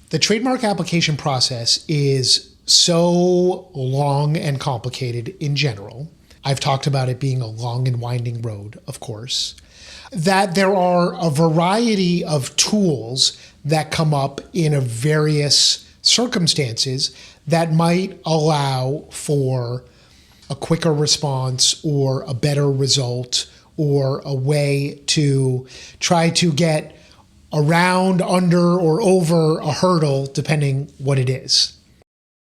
The trademark application process is so long and complicated in general. I've talked about it being a long and winding road, of course, that there are a variety of tools that come up in various circumstances that might allow for a quicker response or a better result or a way to try to get around, under, or over a hurdle, depending what it is.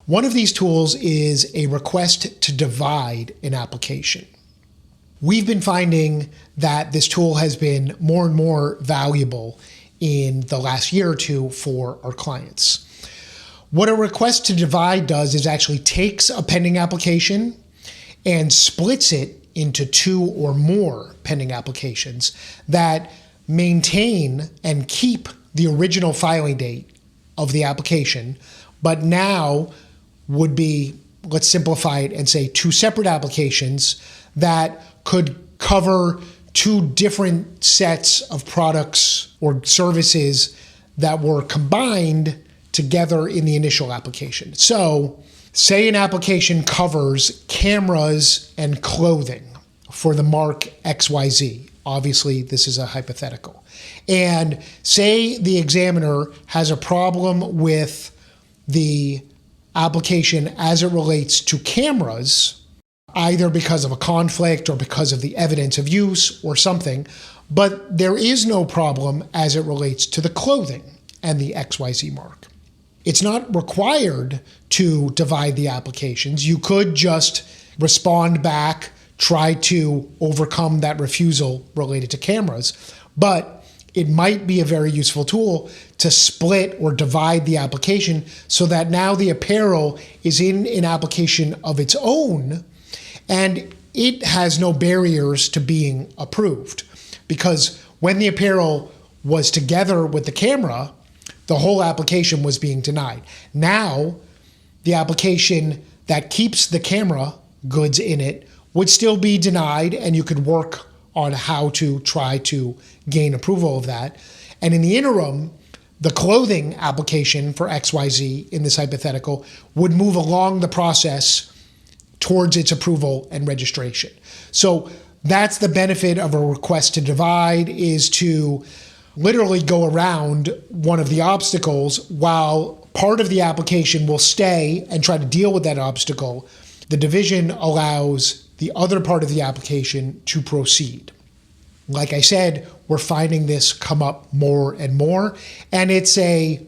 One of these tools is a request to divide an application. We've been finding that this tool has been more and more valuable in the last year or two for our clients. What a request to divide does is actually takes a pending application and splits it into two or more pending applications that maintain and keep the original filing date of the application, but now would be, let's simplify it and say, two separate applications that could cover two different sets of products or services that were combined together in the initial application. So, say an application covers cameras and clothing for the mark XYZ. Obviously, this is a hypothetical. And say the examiner has a problem with the application as it relates to cameras, either because of a conflict or because of the evidence of use or something, but there is no problem as it relates to the clothing and the XYZ mark. It's not required to divide the applications. You could just respond back, try to overcome that refusal related to cameras, but it might be a very useful tool to split or divide the application so that now the apparel is in an application of its own and it has no barriers to being approved. Because when the apparel was together with the camera, the whole application was being denied. Now, the application that keeps the camera goods in it would still be denied, and you could work on how to try to gain approval of that. And in the interim, the clothing application for XYZ in this hypothetical would move along the process towards its approval and registration. So that's the benefit of a request to divide, is to literally go around one of the obstacles while part of the application will stay and try to deal with that obstacle. The division allows the other part of the application to proceed. Like I said, we're finding this come up more and more, and it's a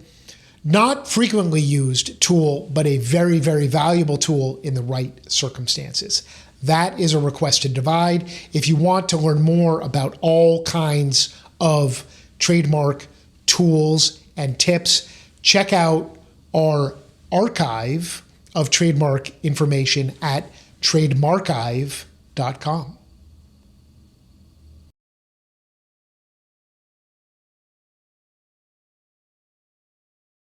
not frequently used tool, but a very, very valuable tool in the right circumstances. That is a request to divide. If you want to learn more about all kinds of trademark tools and tips, check out our archive of trademark information at trademarkive.com.